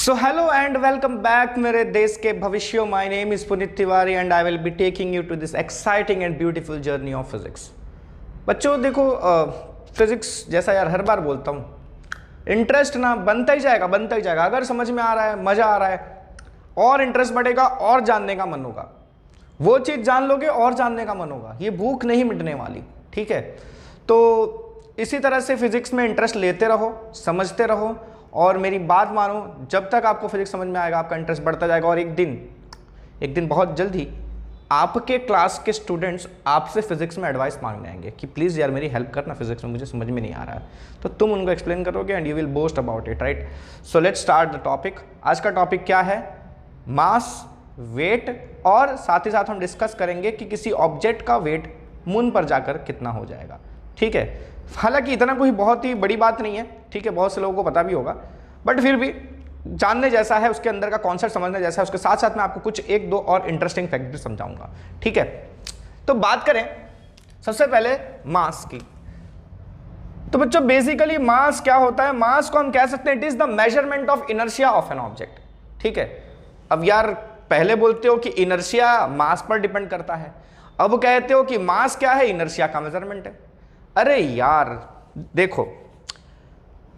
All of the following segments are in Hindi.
So hello and welcome back मेरे देश के भविष्य। My name is Puneet Tiwari and I will be taking you to this exciting and beautiful journey of physics. बच्चों देखो, फिजिक्स जैसा यार हर बार बोलता हूँ, इंटरेस्ट ना बनता ही जाएगा बनता ही जाएगा। अगर समझ में आ रहा है, मज़ा आ रहा है, और इंटरेस्ट बढ़ेगा और जानने का मन होगा, वो चीज़ जान लोगे और जानने का मन होगा। ये भूख नहीं मिटने वाली, ठीक है। तो इसी तरह से फिजिक्स में इंटरेस्ट लेते रहो, समझते रहो, और मेरी बात मानो, जब तक आपको फिजिक्स समझ में आएगा आपका इंटरेस्ट बढ़ता जाएगा। और एक दिन बहुत जल्द ही आपके क्लास के स्टूडेंट्स आपसे फिजिक्स में एडवाइस मांगने आएंगे कि प्लीज़ यार मेरी हेल्प करना, फिजिक्स में मुझे समझ में नहीं आ रहा है। तो तुम उनको एक्सप्लेन करोगे and you will boast about it, right. So let's start the topic. आज का टॉपिक क्या है? मास, वेट, और साथ ही साथ हम डिस्कस करेंगे कि किसी ऑब्जेक्ट का वेट मून पर जाकर कितना हो जाएगा, ठीक है। हालांकि इतना कोई बहुत ही बड़ी बात नहीं है, ठीक है, बहुत से लोगों को पता भी होगा, बट फिर भी जानने जैसा है, उसके अंदर का कॉन्सेप्ट समझने जैसा है। उसके साथ साथ मैं आपको कुछ एक दो और इंटरेस्टिंग फैक्ट भी समझाऊंगा, ठीक है। तो बात करें सबसे पहले मास की। तो बच्चों बेसिकली मास क्या होता है? मास को हम कह सकते हैं it is the measurement of inertia of an object, ठीक है। अब यार पहले बोलते हो कि इनर्शिया मास पर डिपेंड करता है, अब कहते हो कि मास क्या है? इनर्शिया का मेजरमेंट है। अरे यार देखो,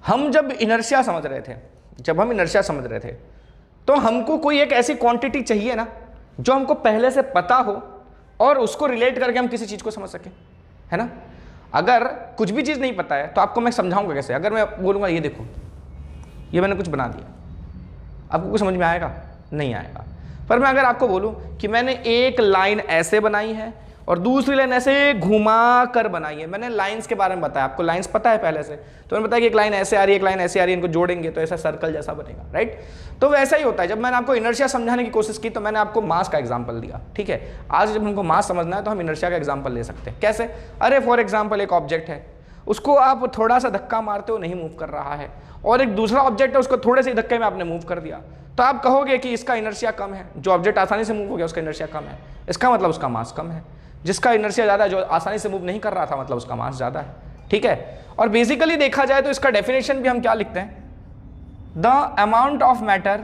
हम जब इनर्शिया समझ रहे थे तो हमको कोई एक ऐसी क्वांटिटी चाहिए ना जो हमको पहले से पता हो और उसको रिलेट करके हम किसी चीज को समझ सकें, है ना। अगर कुछ भी चीज नहीं पता है तो आपको मैं समझाऊंगा कैसे? अगर मैं बोलूंगा ये देखो, ये मैंने कुछ बना दिया, आपको कुछ समझ में आएगा? नहीं आएगा। पर मैं अगर आपको बोलूं कि मैंने एक लाइन ऐसे बनाई है और दूसरी लाइन ऐसे घुमा कर बनाई है, मैंने लाइंस के बारे में बताया, आपको लाइंस पता है पहले से, तो मैंने बताया कि एक लाइन ऐसे आ रही है, एक लाइन ऐसे आ रही है, इनको जोड़ेंगे तो ऐसा सर्कल जैसा बनेगा, राइट। तो वैसा ही होता है। जब मैंने आपको इनर्शिया समझाने की कोशिश की तो मैंने आपको मास का एग्जांपल दिया, ठीक है। आज जब हमको मास समझना है तो हम इनर्शिया का एग्जांपल ले सकते हैं। कैसे? अरे फॉर एग्जाम्पल एक ऑब्जेक्ट है, उसको आप थोड़ा सा धक्का मारते हो, नहीं मूव कर रहा है, और एक दूसरा ऑब्जेक्ट है, उसको थोड़े से धक्के में आपने मूव कर दिया, तो आप कहोगे कि इसका इनर्शिया कम है। जो ऑब्जेक्ट आसानी से मूव हो गया उसका इनर्शिया कम है, इसका मतलब उसका मास कम है। जिसका इनर्शिया ज़्यादा है, जो आसानी से मूव नहीं कर रहा था, मतलब उसका मास ज़्यादा है, ठीक है। और बेसिकली देखा जाए तो इसका डेफिनेशन भी हम क्या लिखते हैं? द अमाउंट ऑफ मैटर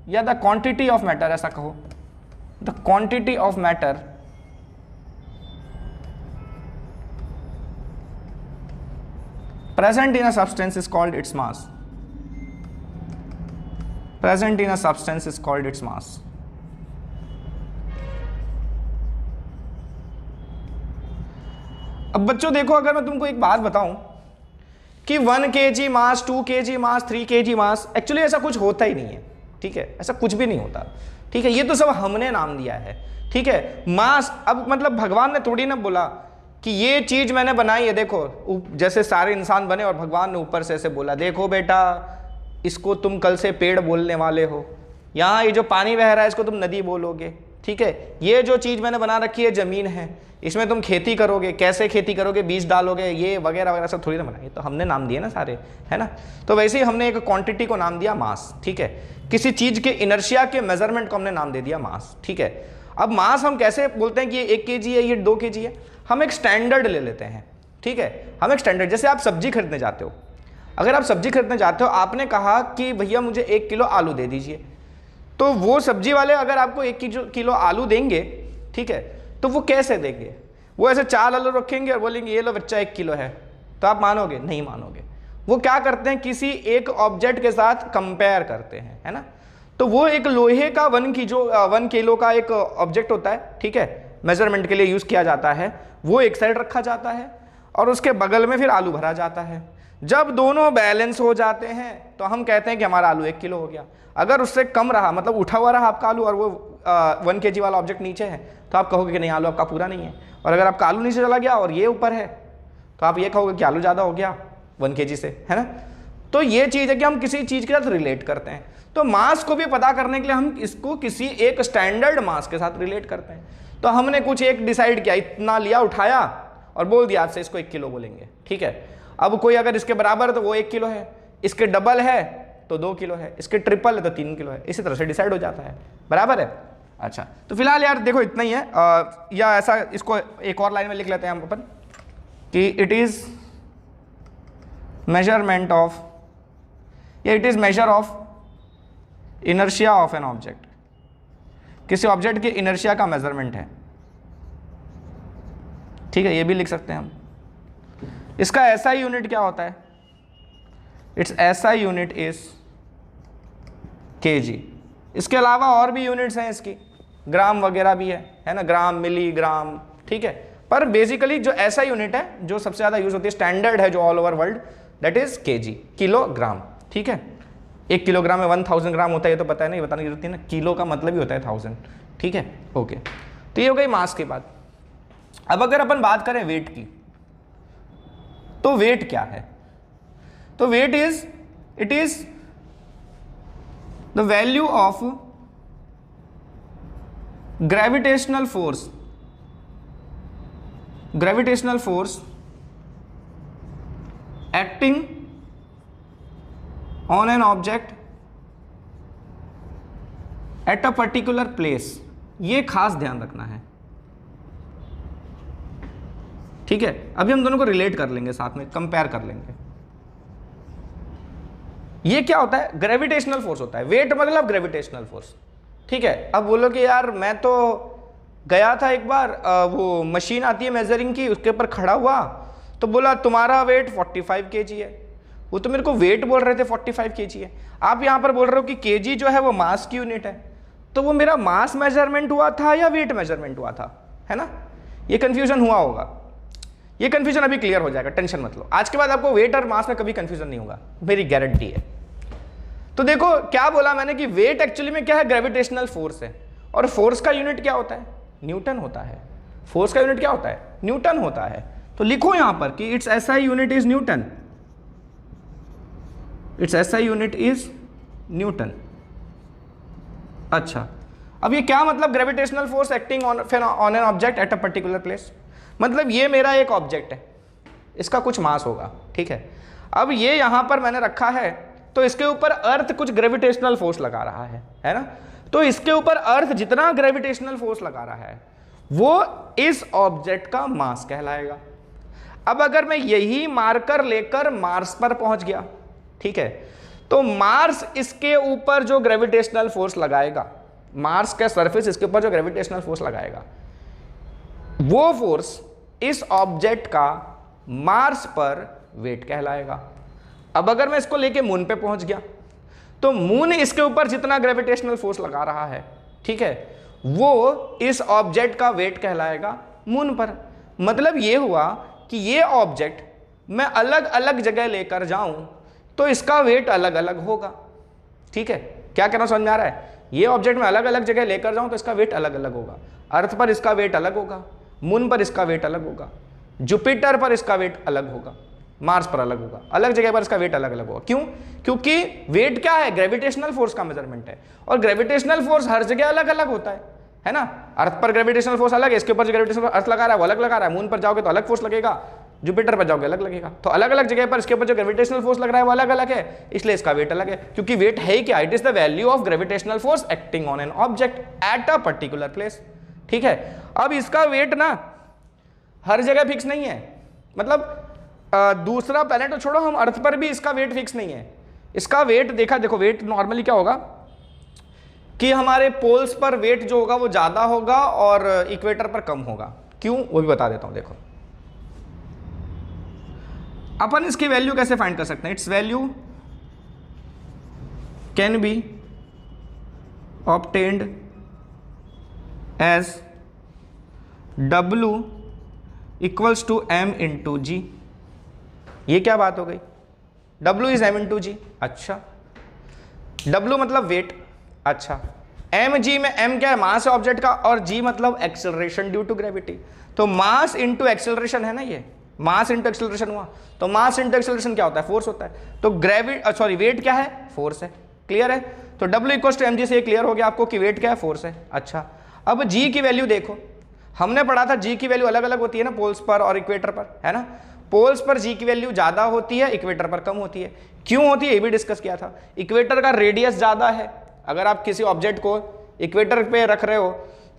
या द क्वांटिटी ऑफ मैटर, ऐसा कहो, the quantity of matter present in a substance is called its mass. Present in a substance is called its mass. अब बच्चों देखो, अगर मैं तुमको एक बात बताऊं कि 1 kg मास, 2 kg मास, 3 kg मास, एक्चुअली ऐसा कुछ होता ही नहीं है, ठीक है। ऐसा कुछ भी नहीं होता, ठीक है। ये तो सब हमने नाम दिया है, ठीक है। मास, अब मतलब भगवान ने थोड़ी ना बोला कि ये चीज मैंने बनाई है, देखो जैसे सारे इंसान बने और भगवान ने ऊपर से ऐसे बोला, देखो बेटा इसको तुम कल से पेड़ बोलने वाले हो, यहाँ ये जो पानी बह रहा है इसको तुम नदी बोलोगे, ठीक है। ये जो चीज मैंने बना रखी है जमीन है, इसमें तुम खेती करोगे, कैसे खेती करोगे, बीज डालोगे, ये वगैरह वगैरह सब थोड़ी ना बनाए, तो हमने नाम दिए ना सारे, है ना। तो वैसे ही हमने एक क्वांटिटी को नाम दिया मास, ठीक है। किसी चीज के इनर्शिया के मेजरमेंट को हमने नाम दे दिया मास, ठीक है। अब मास हम कैसे बोलते हैं कि ये 1 kg है, ये 2 kg है? हम एक स्टैंडर्ड ले लेते हैं, ठीक है। हम एक स्टैंडर्ड, जैसे आप सब्जी खरीदने जाते हो, अगर आप सब्जी खरीदने जाते हो, आपने कहा कि भैया मुझे 1 किलो आलू दे दीजिए, तो वो सब्जी वाले अगर आपको 1 किलो आलू देंगे, ठीक है, तो वो कैसे देंगे? वो ऐसे 4 आलू रखेंगे और बोलेंगे ये लो बच्चा 1 किलो है, तो आप मानोगे? नहीं मानोगे। वो क्या करते हैं? किसी एक ऑब्जेक्ट के साथ कंपेयर करते हैं, है ना। तो वो एक लोहे का 1 किलो का एक ऑब्जेक्ट होता है, ठीक है, मेजरमेंट के लिए यूज किया जाता है, वो एक साइड रखा जाता है और उसके बगल में फिर आलू भरा जाता है। जब दोनों बैलेंस हो जाते हैं तो हम कहते हैं कि हमारा आलू 1 किलो हो गया। अगर उससे कम रहा, मतलब उठा हुआ रहा आपका आलू और वो 1 kg वाला ऑब्जेक्ट नीचे है, तो आप कहोगे कि नहीं, आलू आपका पूरा नहीं है। और अगर आपका आलू नीचे चला गया और ये ऊपर है, तो आप ये कहोगे कि आलू ज़्यादा हो गया 1 kg से, है ना। तो ये चीज़ है कि हम किसी चीज़ के साथ रिलेट करते हैं। तो मास को भी पता करने के लिए हम इसको किसी एक स्टैंडर्ड मास के साथ रिलेट करते हैं। तो हमने कुछ एक डिसाइड किया, इतना लिया, उठाया और बोल दिया आपसे इसको 1 किलो बोलेंगे, ठीक है। अब कोई अगर इसके बराबर है तो वो 1 किलो है, इसके डबल है तो 2 किलो है, इसके ट्रिपल है तो 3 किलो है, इसी तरह से डिसाइड हो जाता है, बराबर है। अच्छा, तो फिलहाल यार देखो इतना ही है, या ऐसा इसको एक और लाइन में लिख लेते हैं हम अपन कि इट इज मेजरमेंट ऑफ, या it is measure of inertia of an object, किसी ऑब्जेक्ट के इनर्शिया का मेजरमेंट है, ठीक है, ये भी लिख सकते हैं हम। इसका एसआई यूनिट क्या होता है? It's SI unit is KG. इसके अलावा और भी यूनिट्स हैं इसकी, ग्राम वगैरह भी है ना, ग्राम, मिलीग्राम, ठीक है, पर बेसिकली जो ऐसा यूनिट है जो सबसे ज़्यादा यूज होती है, स्टैंडर्ड है जो all over world, that is KG, kilogram, ठीक है। 1 किलोग्राम में 1000 ग्राम होता है, ये तो पता है ना, ये बताने की जरूरत है ना, किलो का मतलब ही होता है 1000, ठीक है, ओके। तो ये हो गई मास की बात। अब अगर अपन बात करें वेट की, तो वेट क्या है? तो weight is, it is the value of gravitational force, gravitational force acting on an object at a particular place. ये खास ध्यान रखना है, ठीक है। अभी हम दोनों को रिलेट कर लेंगे, साथ में कंपेयर कर लेंगे। ये क्या होता है? ग्रेविटेशनल फोर्स होता है। वेट मतलब ग्रेविटेशनल फोर्स, ठीक है। अब बोलो कि यार मैं तो गया था एक बार, वो मशीन आती है मेजरिंग की, उसके ऊपर खड़ा हुआ, तो बोला तुम्हारा वेट 45 kg है। वो तो मेरे को वेट बोल रहे थे 45 kg है, आप यहाँ पर बोल रहे हो कि kg जो है वो मास की यूनिट है। तो वो मेरा मास मेजरमेंट हुआ था या वेट मेजरमेंट हुआ था, है ना? ये कंफ्यूजन हुआ होगा। ये कंफ्यूजन अभी क्लियर हो जाएगा, टेंशन मत लो। आज के बाद आपको वेट और मास में कभी कंफ्यूजन नहीं होगा, मेरी गारंटी है। तो देखो क्या बोला मैंने कि वेट एक्चुअली में क्या है? ग्रेविटेशनल फोर्स है। और फोर्स का यूनिट क्या होता है? न्यूटन होता है। फोर्स का यूनिट क्या होता है? न्यूटन होता है। तो लिखो यहां पर कि it's SI unit is Newton, it's SI unit is Newton. अच्छा, अब ये क्या मतलब gravitational force acting on an object at a particular place? मतलब ये मेरा एक ऑब्जेक्ट है, इसका कुछ मास होगा, ठीक है। अब ये यहां पर मैंने रखा है, तो इसके ऊपर अर्थ कुछ ग्रेविटेशनल फोर्स लगा रहा है ना? तो इसके ऊपर अर्थ जितना ग्रेविटेशनल फोर्स लगा रहा है वो इस ऑब्जेक्ट का मास कहलाएगा। अब अगर मैं यही मार्कर लेकर मार्स पर पहुंच गया, ठीक है, तो मार्स इसके ऊपर जो ग्रेविटेशनल फोर्स लगाएगा, मार्स का सरफेस इसके ऊपर जो ग्रेविटेशनल फोर्स लगाएगा, वो फोर्स इस ऑब्जेक्ट का मार्स पर वेट कहलाएगा। अब अगर मैं इसको लेके मून पे पहुंच गया, तो मून इसके ऊपर जितना ग्रेविटेशनल फोर्स लगा रहा है, ठीक है, वो इस ऑब्जेक्ट का वेट कहलाएगा मून पर। मतलब ये हुआ कि ये ऑब्जेक्ट मैं अलग अलग जगह लेकर जाऊं तो इसका वेट अलग अलग होगा, ठीक है। क्या कहना समझ में आ रहा है? ये ऑब्जेक्ट मैं अलग अलग जगह लेकर जाऊं तो इसका वेट अलग अलग होगा। अर्थ पर इसका वेट अलग होगा, मून पर इसका वेट अलग होगा, जुपिटर पर इसका वेट अलग होगा, मार्स पर अलग होगा, अलग जगह पर इसका वेट अलग अलग होगा। क्यों? क्योंकि वेट क्या है? ग्रेविटेशनल फोर्स का मेजरमेंट है, और ग्रेविटेशनल फोर्स हर जगह अलग अलग होता है ना? अर्थ पर ग्रेविटेशनल फोर्स अलग है, इसके ऊपर जो ग्रेविटेशनल अर्थ लगा रहा है वो अलग लगा रहा है, मून पर जाओगे तो अलग फोर्स लगेगा, जुपिटर पर जाओगे अलग लगेगा। तो अलग अलग जगह पर इसके ऊपर जो ग्रेविटेशनल फोर्स लग रहा है वो अलग अलग है, इसलिए इसका वेट अलग है। क्योंकि वेट है क्या? It is the value of gravitational force acting on an object at a particular place, ठीक है। अब इसका वेट ना हर जगह फिक्स नहीं है, मतलब दूसरा प्लैनेट तो छोड़ो, हम अर्थ पर भी इसका वेट फिक्स नहीं है। इसका वेट देखो वेट नॉर्मली क्या होगा कि हमारे पोल्स पर वेट जो होगा वो ज्यादा होगा और इक्वेटर पर कम होगा। क्यों? वो भी बता देता हूं। देखो अपन इसकी वैल्यू कैसे फाइंड कर सकते हैं? Its value can be obtained as W equals to m into g. ये क्या बात हो गई? W is m into g. अच्छा, W मतलब वेट। अच्छा, mg में m क्या है? मास है ऑब्जेक्ट का, और g मतलब एक्सेलरेशन ड्यू टू ग्रेविटी। तो मास इंटू एक्सेलरेशन है ना, ये मास इंटू एक्सेलरेशन हुआ। तो मास इंटू एक्सेलरेशन क्या होता है? फोर्स होता है। तो वेट क्या है? फोर्स है। क्लियर है? तो W इक्वल्स टू mg से क्लियर हो गया आपको कि वेट क्या है? फोर्स है। अच्छा, अब g की वैल्यू देखो, हमने पढ़ा था g की वैल्यू अलग अलग होती है ना, पोल्स पर और इक्वेटर पर, है ना? पोल्स पर g की वैल्यू ज्यादा होती है, इक्वेटर पर कम होती है। क्यों होती है ये भी डिस्कस किया था। इक्वेटर का रेडियस ज्यादा है। अगर आप किसी ऑब्जेक्ट को इक्वेटर पे रख रहे हो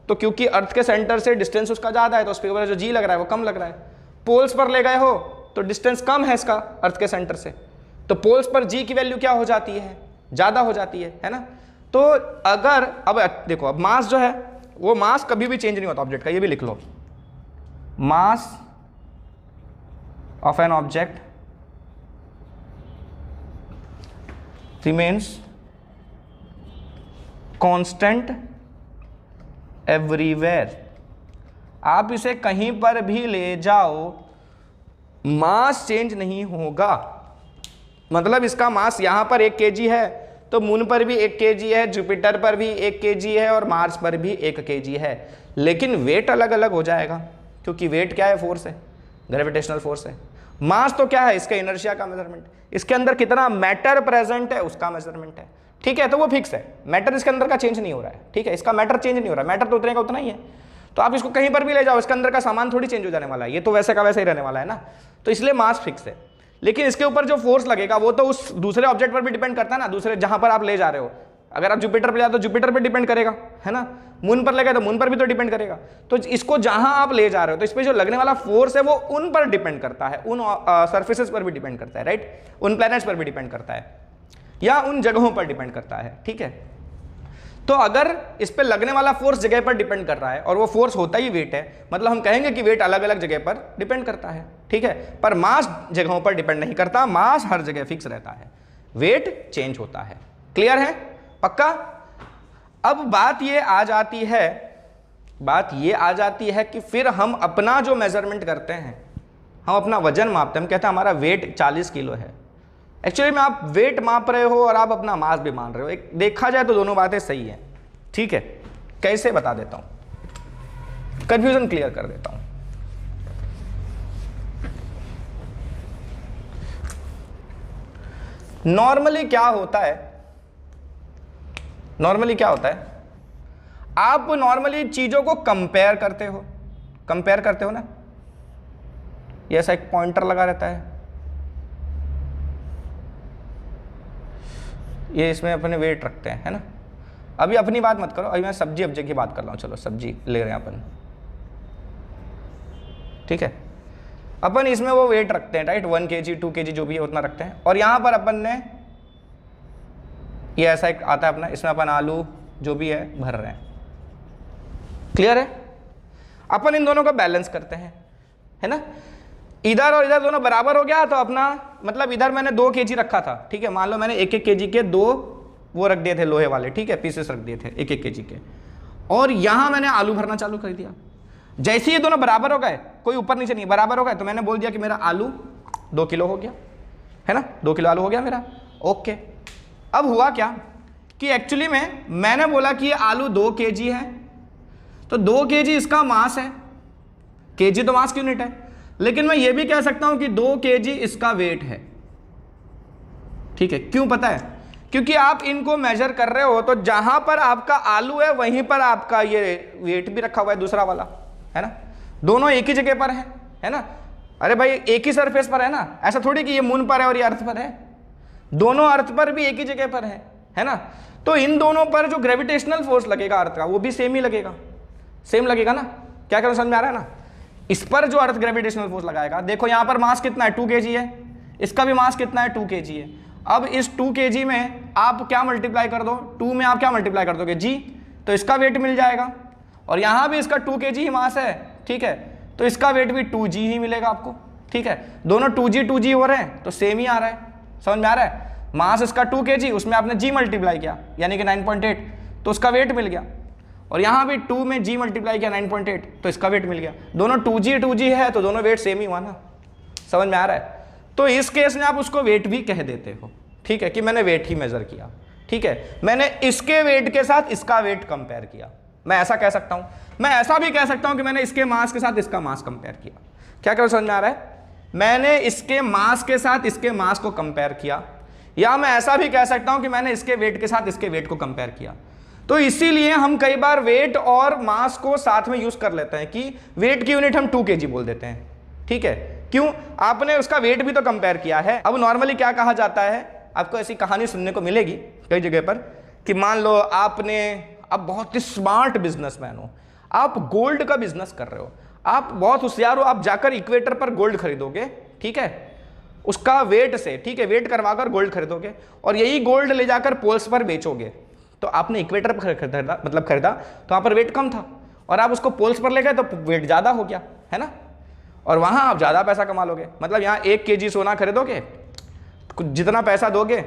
तो क्योंकि अर्थ के सेंटर से डिस्टेंस उसका ज्यादा है, तो उस पर जो जी लग रहा है वो कम लग रहा है। पोल्स पर ले गए हो तो डिस्टेंस कम है इसका अर्थ के सेंटर से, तो पोल्स पर जी की वैल्यू क्या हो जाती है? ज्यादा हो जाती है ना? तो अगर अब देखो, अब मास जो है वो मास कभी भी चेंज नहीं होता ऑब्जेक्ट का, ये भी लिख लो, mass of an object remains constant everywhere. आप इसे कहीं पर भी ले जाओ, मास चेंज नहीं होगा। मतलब इसका मास यहां पर 1 kg है, तो मून पर भी 1 kg है, जुपिटर पर भी 1 kg है, और मार्स पर भी 1 kg है, लेकिन वेट अलग अलग हो जाएगा, क्योंकि वेट क्या है? फोर्स है, ग्रेविटेशनल फोर्स है। मास तो क्या है? इसका इनर्शिया का मेजरमेंट, इसके अंदर कितना मैटर प्रेजेंट है उसका मेजरमेंट है, ठीक है। तो वो फिक्स है, मैटर इसके अंदर का चेंज नहीं हो रहा है, ठीक है, इसका मैटर चेंज नहीं हो रहा है, मैटर तो उतने का उतना ही है। तो आप इसको कहीं पर भी ले जाओ, इसके अंदर का सामान थोड़ी चेंज हो जाने वाला है, ये तो वैसे का वैसे ही रहने वाला है ना। तो इसलिए मास फिक्स है, लेकिन इसके ऊपर जो फोर्स लगेगा वो तो उस दूसरे ऑब्जेक्ट पर भी डिपेंड करता है ना, दूसरे जहां पर आप ले जा रहे हो। अगर आप जुपिटर पर जाओ तो जुपिटर पर डिपेंड करेगा, है ना। मून पर लगे तो मून पर भी तो डिपेंड करेगा। तो इसको जहां आप ले जा रहे हो तो इस पर जो लगने वाला फोर्स है वो उन पर डिपेंड करता है, उन सर्फेसेस पर भी डिपेंड करता है, राइट, उन प्लैनेट्स पर भी डिपेंड करता है, या उन जगहों पर डिपेंड करता है, ठीक है। तो अगर इस पे लगने वाला फोर्स जगह पर डिपेंड कर रहा है, और वो फोर्स होता ही वेट है, मतलब हम कहेंगे कि वेट अलग अलग जगह पर डिपेंड करता है, ठीक है। पर मास जगहों पर डिपेंड नहीं करता, मास हर जगह फिक्स रहता है, वेट चेंज होता है। क्लियर है? पक्का? अब बात ये आ जाती है कि फिर हम अपना जो मेजरमेंट करते हैं, हम अपना वजन मापते हैं, हम कहते हैं हमारा वेट 40 किलो है। एक्चुअली में आप वेट माप रहे हो और आप अपना मास भी मान रहे हो, एक देखा जाए तो दोनों बातें सही है, ठीक है। कैसे बता देता हूं, कंफ्यूजन क्लियर कर देता हूं। नॉर्मली क्या होता है, आप नॉर्मली चीजों को कंपेयर करते हो ना, ये ऐसा एक पॉइंटर लगा रहता है, ये इसमें अपने वेट रखते हैं, है ना। अभी अपनी बात मत करो, अभी मैं सब्जी ऑब्जेक्ट की बात कर रहा हूँ, चलो सब्जी ले रहे हैं अपन, ठीक है। अपन इसमें वो वेट रखते हैं, राइट, 1 kg 2 kg जो भी है उतना रखते हैं, और यहाँ पर अपन ने ये ऐसा एक आता है अपना, इसमें अपन आलू जो भी है भर रहे हैं। क्लियर है? अपन इन दोनों का बैलेंस करते हैं, है ना। इधर और इधर दोनों बराबर हो गया तो अपना मतलब इधर मैंने 2 kg रखा था, ठीक है, मान लो मैंने 1-1 kg के 2 वो रख दिए थे लोहे वाले, ठीक है, पीसेस रख दिए थे 1-1 kg के, और यहां मैंने आलू भरना चालू कर दिया। जैसे ये दोनों बराबर हो गए, कोई ऊपर नीचे नहीं, बराबर हो गए, तो मैंने बोल दिया कि मेरा आलू 2 किलो हो गया, है ना, 2 किलो आलू हो गया मेरा। ओके, अब हुआ क्या कि एक्चुअली में मैंने बोला कि ये आलू 2 kg है, तो 2 kg इसका मास है, kg तो मास की यूनिट है, लेकिन मैं ये भी कह सकता हूं कि 2 kg इसका वेट है, ठीक है। क्यों पता है? क्योंकि आप इनको मेजर कर रहे हो, तो जहां पर आपका आलू है वहीं पर आपका ये वेट भी रखा हुआ है दूसरा वाला, है ना, दोनों एक ही जगह पर है ना। अरे भाई एक ही सरफेस पर है ना, ऐसा थोड़ी कि ये मून पर है और ये अर्थ पर है, दोनों अर्थ पर भी एक ही जगह पर है ना। तो इन दोनों पर जो ग्रेविटेशनल फोर्स लगेगा अर्थ का वो भी सेम ही लगेगा, सेम लगेगा ना। क्या करो, समझ में आ रहा है ना। इस पर जो अर्थ ग्रेविटेशनल फोर्स लगाएगा, देखो यहां पर मास कितना है, 2 kg है, इसका भी मास कितना है, 2 kg है। अब इस 2 kg में आप क्या मल्टीप्लाई कर दो, 2 में आप क्या मल्टीप्लाई कर दोगे, g, तो इसका वेट मिल जाएगा, और यहां भी इसका 2 kg ही मास है, ठीक है, तो इसका वेट भी 2g ही मिलेगा आपको, ठीक है। दोनों 2g हो रहे हैं तो सेम ही आ रहा है, समझ में आ रहा है। मास इसका 2 kg, उसमें आपने g मल्टीप्लाई किया यानी कि 9.8, तो उसका वेट मिल गया, और यहां भी 2 में g मल्टीप्लाई किया 9.8, तो इसका वेट मिल गया। दोनों 2g है तो दोनों वेट सेम ही हुआ ना, समझ में आ रहा है। तो इस केस में आप उसको वेट भी कह देते हो, ठीक है, कि मैंने वेट ही मेजर किया, ठीक है, मैंने इसके वेट के साथ इसका वेट कंपेयर किया, मैं ऐसा कह सकता हूं। मैं ऐसा भी कह सकता हूं कि मैंने इसके मास के साथ इसका मास कंपेयर किया। क्या करो, समझ में आ रहा है। मैंने इसके मास के साथ इसके मास को कंपेयर किया, या मैं ऐसा भी कह सकता हूं कि मैंने इसके वेट के साथ इसके वेट को कंपेयर किया। तो इसीलिए हम कई बार वेट और मास को साथ में यूज कर लेते हैं कि वेट की यूनिट हम 2 kg बोल देते हैं, ठीक है। क्यों? आपने उसका वेट भी तो कंपेयर किया है। अब नॉर्मली क्या कहा जाता है, आपको ऐसी कहानी सुनने को मिलेगी कई जगह पर कि मान लो आपने, अब बहुत ही स्मार्ट बिजनेसमैन हो, आप गोल्ड का बिजनेस कर रहे हो, आप बहुत होशियार हो, आप जाकर इक्वेटर पर गोल्ड खरीदोगे, ठीक है, उसका वेट से, ठीक है, वेट करवाकर गोल्ड खरीदोगे, और यही गोल्ड ले जाकर पोल्स पर बेचोगे, तो आपने इक्वेटर पर खरीदा, मतलब खरीदा तो वहाँ पर वेट कम था, और आप उसको पोल्स पर ले गए तो वेट ज़्यादा हो गया, है ना, और वहाँ आप ज़्यादा पैसा कमा लोगे। मतलब यहाँ 1 kg सोना खरीदोगे, जितना पैसा दोगे,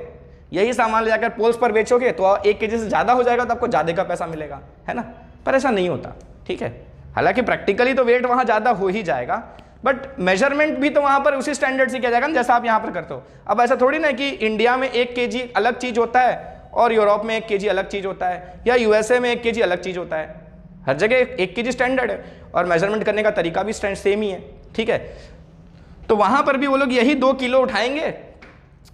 यही सामान ले जाकर पोल्स पर बेचोगे तो 1 kg से ज़्यादा हो जाएगा, तो आपको ज़्यादा का पैसा मिलेगा, है ना। पर ऐसा नहीं होता, ठीक है। हालांकि प्रैक्टिकली तो वेट वहाँ ज़्यादा हो ही जाएगा, बट मेजरमेंट भी तो वहाँ पर उसी स्टैंडर्ड से किया जाएगा ना जैसा आप यहाँ पर करते हो। अब ऐसा थोड़ी ना कि इंडिया में 1 kg अलग चीज़ होता है और यूरोप में 1 kg अलग चीज़ होता है, या यूएसए में 1 kg अलग चीज़ होता है। हर जगह 1 kg स्टैंडर्ड है, और मेजरमेंट करने का तरीका भी सेम ही है, ठीक है। तो वहाँ पर भी वो लोग यही 2 किलो उठाएंगे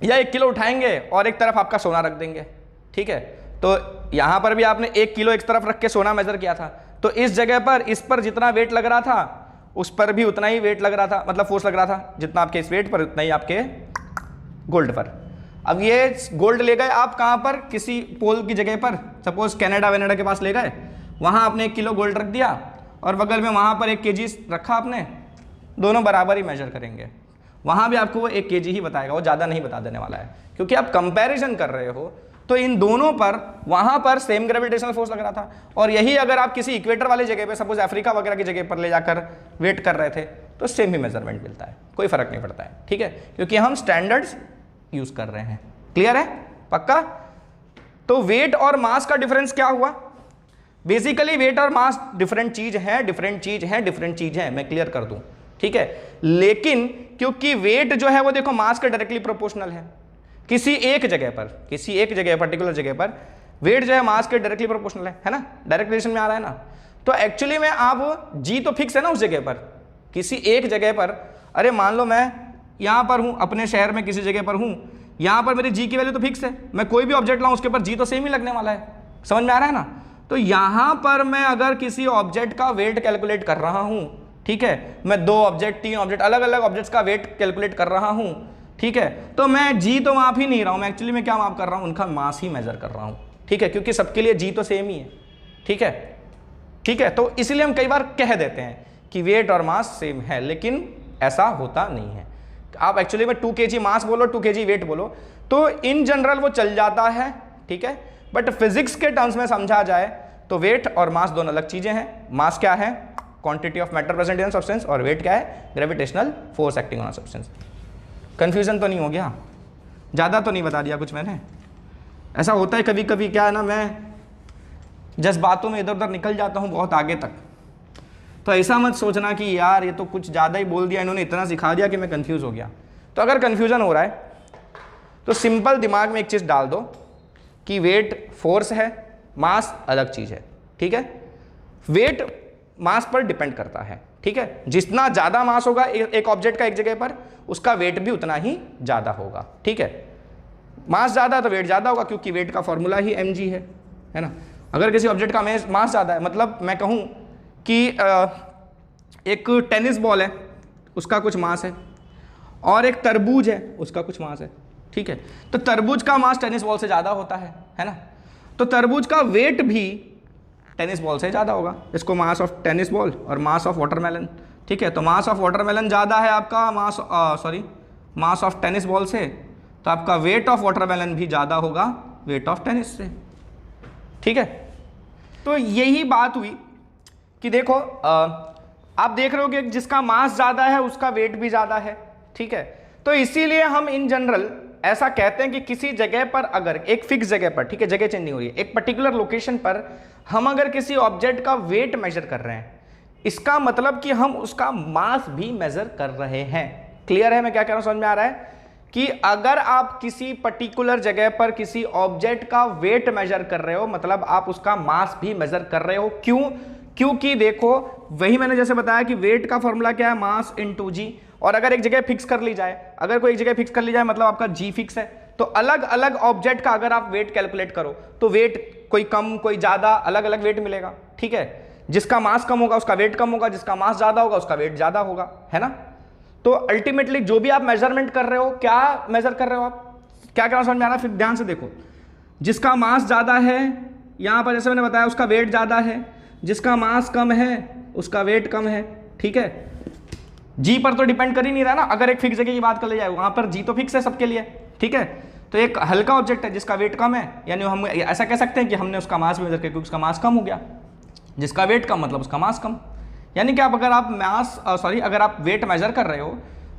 या 1 किलो उठाएंगे और एक तरफ आपका सोना रख देंगे, ठीक है। तो यहाँ पर भी आपने 1 किलो एक तरफ रख के सोना मेजर किया था, तो इस जगह पर इस पर जितना वेट लग रहा था उस पर भी उतना ही वेट लग रहा था, मतलब फोर्स लग रहा था, जितना आपके इस वेट पर उतना ही आपके गोल्ड पर। अब ये गोल्ड ले गए आप कहाँ पर, किसी पोल की जगह पर, सपोज कनाडा के पास ले गए, वहाँ आपने 1 किलो गोल्ड रख दिया और बगल में वहाँ पर 1 kg रखा आपने, दोनों बराबर ही मेजर करेंगे, वहाँ भी आपको वो 1 kg ही बताएगा, वो ज़्यादा नहीं बता देने वाला है, क्योंकि आप कंपैरिजन कर रहे हो। तो इन दोनों पर वहाँ पर सेम ग्रेविटेशनल फोर्स लग रहा था, और यही अगर आप किसी इक्वेटर वाली जगह पे, सपोज अफ्रीका वगैरह की जगह पर ले जाकर वेट कर रहे थे, तो सेम ही मेजरमेंट मिलता है, कोई फर्क नहीं पड़ता है, ठीक है, क्योंकि हम स्टैंडर्ड्स यूज कर रहे हैं। क्लियर है, पक्का। तो वेट और मास का डिफरेंस क्या हुआ? बेसिकली वेट और मास डिफरेंट चीज है, मैं क्लियर कर दूं, ठीक है। लेकिन क्योंकि वेट जो है वो देखो मास के डायरेक्टली प्रोपोर्शनल है, किसी एक जगह पर्टिकुलर जगह पर वेट जो है मास के डायरेक्टली प्रोपोर्शनल है ना, डायरेक्ट रिलेशन में आ रहा है ना। तो एक्चुअली में आप जी तो फिक्स है ना उस जगह पर, किसी एक जगह पर, अरे मान लो मैं यहाँ पर हूँ, अपने शहर में किसी जगह पर हूँ, यहाँ पर मेरी जी की वैल्यू तो फिक्स है, मैं कोई भी ऑब्जेक्ट लाऊं उसके ऊपर जी तो सेम ही लगने वाला है, समझ में आ रहा है ना। तो यहाँ पर मैं अगर किसी ऑब्जेक्ट का वेट कैलकुलेट कर रहा हूँ, ठीक है, मैं 2 ऑब्जेक्ट 3 ऑब्जेक्ट अलग अलग ऑब्जेक्ट्स का वेट कैलकुलेट कर रहा हूँ, ठीक है, तो मैं जी तो माप ही नहीं रहा हूँ, मैं एक्चुअली में क्या माप कर रहा हूँ, उनका मास ही मेजर कर रहा हूँ, ठीक है, क्योंकि सबके लिए जी तो सेम ही है, ठीक है, ठीक है। तो इसलिए हम कई बार कह देते हैं कि वेट और मास सेम है, लेकिन ऐसा होता नहीं है। आप एक्चुअली में 2 kg मास बोलो, 2 kg वेट बोलो, तो इन जनरल वो चल जाता है, ठीक है, बट फिजिक्स के टर्म्स में समझा जाए तो वेट और मास दोनों अलग चीजें हैं। मास क्या है? Quantity of matter present in substance, और वेट क्या है? Gravitational force acting on substance. Confusion तो नहीं हो गया? ज़्यादा तो नहीं बता दिया कुछ मैंने? ऐसा होता है कभी कभी, क्या है ना, मैं जज्बातों में इधर उधर निकल जाता हूँ बहुत आगे तक, तो ऐसा मत सोचना कि यार ये तो कुछ ज़्यादा ही बोल दिया, इन्होंने इतना सिखा दिया कि मैं कंफ्यूज हो गया। तो अगर कंफ्यूजन हो रहा है तो सिंपल दिमाग में एक चीज़ डाल दो कि वेट फोर्स है, मास अलग चीज़ है, ठीक है। वेट मास पर डिपेंड करता है, ठीक है, जितना ज़्यादा मास होगा एक ऑब्जेक्ट का एक जगह पर, उसका वेट भी उतना ही ज़्यादा होगा, ठीक है। मास ज़्यादा तो वेट ज़्यादा होगा, क्योंकि वेट का फॉर्मूला ही mg है ना। अगर किसी ऑब्जेक्ट का मास ज़्यादा है, मतलब मैं कहूँ कि एक टेनिस बॉल है उसका कुछ मास है, और एक तरबूज है उसका कुछ मास है, ठीक है, तो तरबूज का मास टेनिस बॉल से ज़्यादा होता है ना, तो तरबूज का वेट भी टेनिस बॉल से ज़्यादा होगा। इसको मास ऑफ टेनिस बॉल और मास ऑफ वाटरमेलन, ठीक है, तो मास ऑफ वाटरमेलन ज़्यादा है आपका मास ऑफ टेनिस बॉल से, तो आपका वेट ऑफ वाटरमेलन भी ज़्यादा होगा वेट ऑफ टेनिस से, ठीक है। तो यही बात हुई कि देखो आप देख रहे हो कि जिसका मास ज़्यादा है उसका वेट भी ज़्यादा है, ठीक है। तो इसीलिए हम इन जनरल ऐसा कहते हैं कि किसी जगह पर, अगर एक फिक्स जगह पर, ठीक है, जगह चेंज नहीं हो रही है, एक पर्टिकुलर लोकेशन पर हम अगर किसी ऑब्जेक्ट का वेट मेजर कर रहे हैं, इसका मतलब कि हम उसका मास भी मेजर कर रहे हैं। क्लियर है मैं क्या कह रहा हूं? समझ में आ रहा है कि अगर आप किसी पर्टिकुलर जगह पर किसी ऑब्जेक्ट का वेट मेजर कर रहे हो, मतलब आप उसका मास भी मेजर कर रहे हो। क्यों? क्योंकि देखो वही मैंने जैसे बताया कि वेट का फॉर्मूला क्या है? मास इंटू जी। और अगर एक जगह फिक्स कर ली जाए, अगर कोई एक जगह फिक्स कर ली जाए मतलब आपका जी फिक्स है, तो अलग अलग ऑब्जेक्ट का अगर आप वेट कैलकुलेट करो तो वेट कोई कम कोई ज्यादा अलग अलग वेट मिलेगा, ठीक है। जिसका मास कम होगा उसका वेट कम होगा, जिसका मास ज्यादा होगा उसका वेट ज्यादा होगा, है ना। तो अल्टीमेटली जो भी आप मेजरमेंट कर रहे हो, क्या मेजर कर रहे हो आप, क्या करना समझ में आ रहा है? फिर ध्यान से देखो, जिसका मास ज्यादा है यहां पर जैसे मैंने बताया उसका वेट ज्यादा है, जिसका मास कम है उसका वेट कम है, ठीक है। जी पर तो डिपेंड कर ही नहीं रहा ना, अगर एक फिक्स जगह की बात कर ली जाए वहां पर जी तो फिक्स है सबके लिए, ठीक है। तो एक हल्का ऑब्जेक्ट है जिसका वेट कम है, यानी हम ऐसा कह सकते हैं कि हमने उसका मास मेजर किया क्योंकि उसका मास कम हो गया। जिसका वेट कम मतलब उसका मास कम, यानी कि आप अगर आप वेट मेजर कर रहे हो,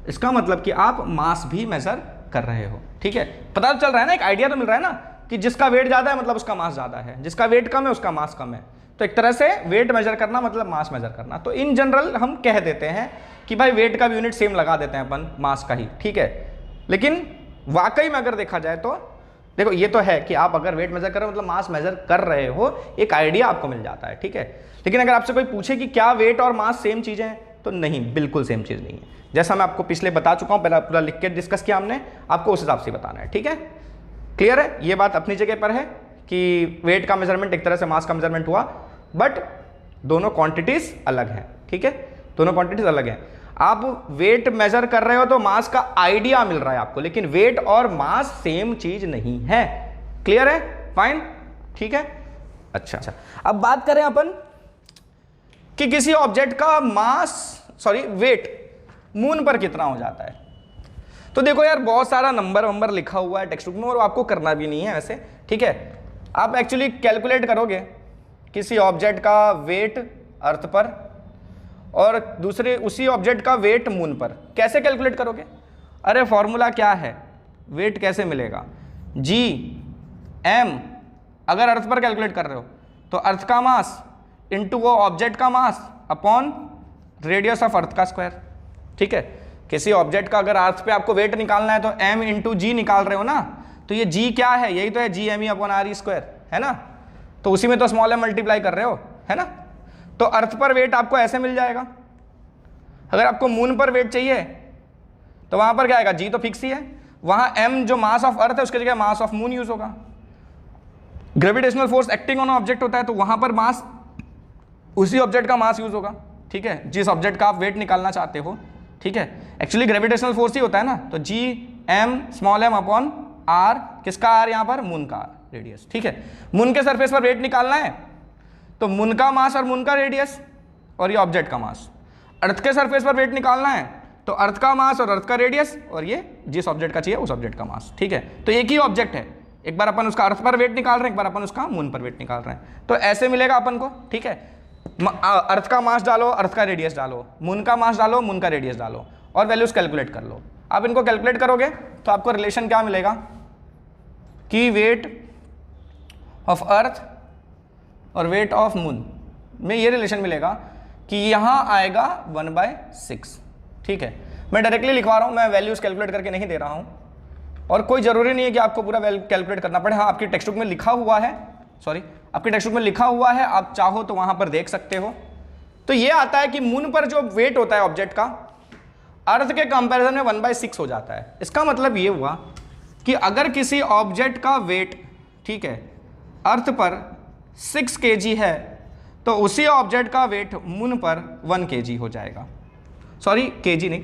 इसका मतलब कि आप मास भी मेजर कर रहे हो। ठीक है, पता तो चल रहा है ना, एक आइडिया तो मिल रहा है ना कि जिसका वेट ज़्यादा है मतलब उसका मास ज़्यादा है, जिसका वेट कम है उसका मास कम है। तो एक तरह से वेट मेजर करना मतलब मास मेजर करना। तो इन जनरल हम कह देते हैं कि भाई वेट का भी यूनिट सेम लगा देते हैं अपन, मास का ही। ठीक है, लेकिन वाकई में अगर देखा जाए तो देखो ये तो है कि आप अगर वेट मेजर कर रहे हो मतलब मास मेजर कर रहे हो, एक आइडिया आपको मिल जाता है। ठीक है, लेकिन अगर आपसे कोई पूछे कि क्या वेट और मास सेम चीज़ें हैं, तो नहीं, बिल्कुल सेम चीज़ नहीं है। जैसा मैं आपको पिछले बता चुका हूँ, पहला पूरा लिख के डिस्कस किया हमने, आपको उस हिसाब से बताना है। ठीक है, क्लियर है, ये बात अपनी जगह पर है कि वेट का मेजरमेंट एक तरह से मास का मेजरमेंट हुआ, बट दोनों क्वांटिटीज अलग हैं। ठीक है, दोनों क्वांटिटीज अलग हैं। आप वेट मेजर कर रहे हो तो मास का आइडिया मिल रहा है आपको, लेकिन वेट और मास सेम चीज नहीं है। क्लियर है, फाइन, ठीक है। अच्छा, अब बात करें अपन कि किसी ऑब्जेक्ट का वेट मून पर कितना हो जाता है। तो देखो यार, बहुत सारा नंबर लिखा हुआ है टेक्स्ट बुक में और आपको करना भी नहीं है वैसे। ठीक है, आप एक्चुअली कैलकुलेट करोगे किसी ऑब्जेक्ट का वेट अर्थ पर और दूसरे उसी ऑब्जेक्ट का वेट मून पर, कैसे कैलकुलेट करोगे? अरे फॉर्मूला क्या है, वेट कैसे मिलेगा? जी एम, अगर अर्थ पर कैलकुलेट कर रहे हो तो अर्थ का मास इनटू वो ऑब्जेक्ट का mass upon radius of earth का स्क्वायर। ठीक है, किसी ऑब्जेक्ट का अगर अर्थ पे आपको वेट निकालना है तो एम इंटू जी निकाल रहे हो ना, तो ये जी क्या है, यही तो है G M E upon R E square, है ना। तो उसी में तो स्मॉल एम मल्टीप्लाई कर रहे हो, है ना। तो अर्थ पर वेट आपको ऐसे मिल जाएगा। अगर आपको मून पर वेट चाहिए तो वहां पर क्या आएगा, जी तो फिक्स ही है, वहां एम जो मास ऑफ अर्थ है उसकी जगह मास ऑफ मून यूज होगा। Gravitational force acting on object होता है तो वहां पर मास उसी ऑब्जेक्ट का मास यूज होगा। ठीक है, जिस ऑब्जेक्ट का आप वेट निकालना चाहते हो। ठीक है, एक्चुअली ग्रेविटेशनल फोर्स ही होता है ना, तो G M small m upon R, किसका आर यहां पर, मून का रेडियस। ठीक है, मून के सरफेस पर वेट निकालना है तो मून का मास और मून का रेडियस और ये ऑब्जेक्ट का मास। अर्थ के सरफेस पर वेट निकालना है तो अर्थ का मास और अर्थ का रेडियस और ये जिस ऑब्जेक्ट का चाहिए उस ऑब्जेक्ट का मास। ठीक है, तो एक ही ऑब्जेक्ट है, एक बार अपन उसका अर्थ पर वेट निकाल रहे हैं, एक बार अपन उसका मून पर वेट निकाल रहे हैं, तो ऐसे मिलेगा अपन को। ठीक है, अर्थ का मास डालो, अर्थ का रेडियस डालो, मून का मास डालो, मून का रेडियस डालो और वैल्यूज कैलकुलेट कर लो। आप इनको कैलकुलेट करोगे तो आपको रिलेशन क्या मिलेगा कि वेट ऑफ अर्थ और वेट ऑफ मून में ये रिलेशन मिलेगा कि यहां आएगा 1/6। ठीक है, मैं डायरेक्टली लिखवा रहा हूं, मैं वैल्यूज कैलकुलेट करके नहीं दे रहा हूं और कोई जरूरी नहीं है कि आपको पूरा कैलकुलेट करना पड़े। हाँ, आपकी टेक्स्ट बुक में लिखा हुआ है, आपकी टेक्स्ट बुक में लिखा हुआ है, आप चाहो तो वहां पर देख सकते हो। तो ये आता है कि मून पर जो वेट होता है ऑब्जेक्ट का, अर्थ के कंपैरिजन में 1/6 हो जाता है। इसका मतलब ये हुआ कि अगर किसी ऑब्जेक्ट का वेट, ठीक है, अर्थ पर 6 kg है तो उसी ऑब्जेक्ट का वेट मून पर 1 kg हो जाएगा। kg नहीं,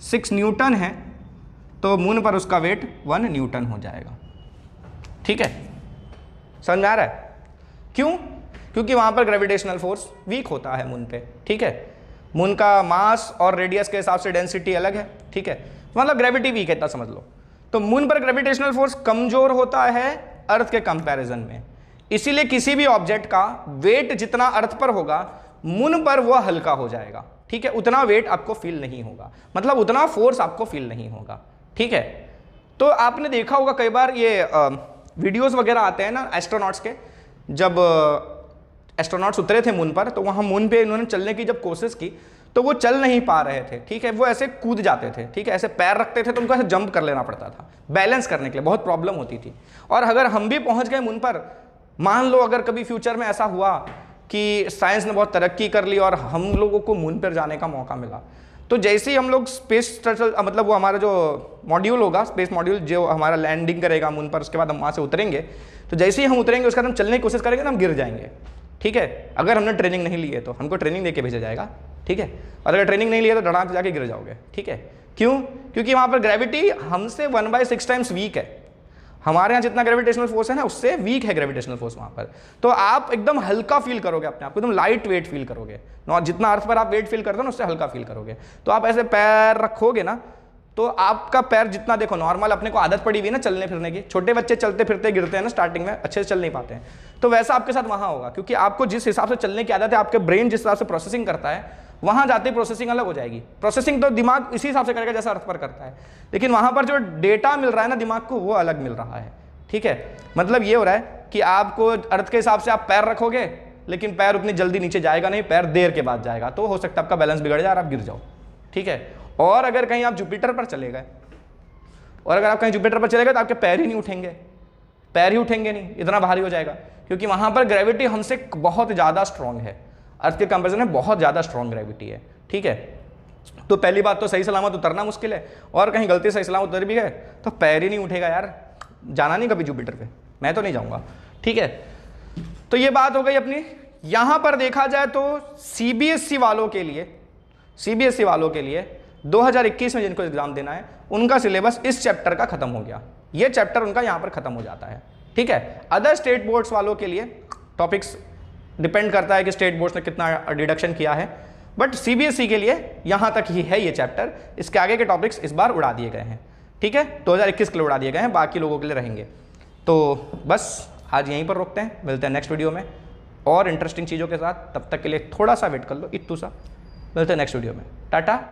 6 न्यूटन है तो मून पर उसका वेट 1 न्यूटन हो जाएगा। ठीक है, समझ में आ रहा है? क्यों? क्योंकि वहां पर ग्रेविटेशनल फोर्स वीक होता है मून पे। ठीक है, मून का मास और रेडियस के हिसाब से डेंसिटी अलग है। ठीक है, मतलब ग्रेविटी वीक है, इतना समझ लो। तो मून पर ग्रेविटेशनल फोर्स कमजोर होता है अर्थ के कंपैरिजन में, इसीलिए किसी भी ऑब्जेक्ट का वेट जितना अर्थ पर होगा मून पर वह हल्का हो जाएगा। ठीक है, उतना वेट आपको फील नहीं होगा, मतलब उतना फोर्स आपको फील नहीं होगा। ठीक है, तो आपने देखा होगा कई बार ये वीडियोस वगैरह आते हैं ना एस्ट्रोनॉट्स के, जब एस्ट्रोनॉट्स उतरे थे मून पर तो वहां मून पे इन्होंने चलने की जब कोशिश की तो वो चल नहीं पा रहे थे। ठीक है, वो ऐसे कूद जाते थे। ठीक है, ऐसे पैर रखते थे तो उनको ऐसे जंप कर लेना पड़ता था, बैलेंस करने के लिए बहुत प्रॉब्लम होती थी। और अगर हम भी पहुंच गए मून पर, मान लो अगर कभी फ्यूचर में ऐसा हुआ कि साइंस ने बहुत तरक्की कर ली और हम लोगों को मून पर जाने का मौका मिला, तो जैसे ही हम लोग स्पेस शटल, मतलब वो हमारा जो मॉड्यूल होगा, स्पेस मॉड्यूल जो हमारा लैंडिंग करेगा मून पर, उसके बाद हम वहाँ से उतरेंगे, तो जैसे ही हम उतरेंगे उसके बाद हम चलने की कोशिश करेंगे तो हम गिर जाएंगे। ठीक है, अगर हमने ट्रेनिंग नहीं ली है तो हमको ट्रेनिंग दे के भेजा जाएगा। ठीक है, और अगर ट्रेनिंग नहीं ली है तो धड़ाम से जाके गिर जाओगे। ठीक है, क्यों? क्योंकि वहाँ पर ग्रेविटी हमसे 1/6 टाइम्स वीक है। हमारे यहाँ जितना ग्रेविटेशनल फोर्स है ना, उससे वीक है ग्रेविटेशनल फोर्स वहाँ पर। तो आप एकदम हल्का फील करोगे अपने आप को, एकदम लाइट वेट फील करोगे। जितना अर्थ पर आप वेट फील करते हो ना, उससे हल्का फील करोगे। तो आप ऐसे पैर रखोगे ना तो आपका पैर जितना देखो नॉर्मल अपने को आदत पड़ी हुई है ना चलने फिरने की, छोटे बच्चे चलते फिरते गिरते हैं ना स्टार्टिंग में, अच्छे से चल नहीं पाते हैं, तो वैसा आपके साथ वहां होगा, क्योंकि आपको जिस हिसाब से चलने की आदत है, आपके ब्रेन जिस हिसाब से प्रोसेसिंग करता है, वहां जाते ही प्रोसेसिंग अलग हो जाएगी। प्रोसेसिंग तो दिमाग इसी हिसाब से करेगा जैसा अर्थ पर करता है, लेकिन वहां पर जो डेटा मिल रहा है ना दिमाग को, वो अलग मिल रहा है। ठीक है, मतलब ये हो रहा है कि आपको अर्थ के हिसाब से आप पैर रखोगे, लेकिन पैर उतनी जल्दी नीचे जाएगा नहीं, पैर देर के बाद जाएगा, तो हो सकता है आपका बैलेंस बिगड़ जाए और आप गिर जाओ। ठीक है, और अगर कहीं आप जुपिटर पर चले गए, और अगर आप कहीं जुपिटर पर चले गए तो आपके पैर ही नहीं उठेंगे, पैर ही उठेंगे नहीं, इतना भारी हो जाएगा, क्योंकि वहां पर ग्रेविटी हमसे बहुत ज़्यादा स्ट्रॉन्ग है, अर्थ के कंपेरिजन में बहुत ज़्यादा स्ट्रॉन्ग ग्रेविटी है। ठीक है, तो पहली बात तो सही सलामत उतरना मुश्किल है, और कहीं गलती से सही सलामत उतर भी गए तो पैर ही नहीं उठेगा यार, जाना नहीं कभी जुपिटर पे, मैं तो नहीं जाऊँगा। ठीक है, तो ये बात हो गई अपनी। यहां पर देखा जाए तो सीबीएसई वालों के लिए, सीबीएसई वालों के लिए 2021 में जिनको एग्जाम देना है, उनका सिलेबस इस चैप्टर का खत्म हो गया, ये चैप्टर उनका यहां पर खत्म हो जाता है। ठीक है, अदर स्टेट बोर्ड्स वालों के लिए टॉपिक्स डिपेंड करता है कि स्टेट बोर्ड्स ने कितना डिडक्शन किया है, बट सीबीएसई के लिए यहां तक ही है ये चैप्टर, इसके आगे के टॉपिक्स इस बार उड़ा दिए गए हैं। ठीक है, 2021 के लिए उड़ा दिए गए हैं, बाकी लोगों के लिए रहेंगे। तो बस आज यहीं पर रोकते हैं, मिलते हैं नेक्स्ट वीडियो में और इंटरेस्टिंग चीज़ों के साथ, तब तक के लिए थोड़ा सा वेट कर लो, इत्तू सा, मिलते हैं नेक्स्ट वीडियो में, टाटा।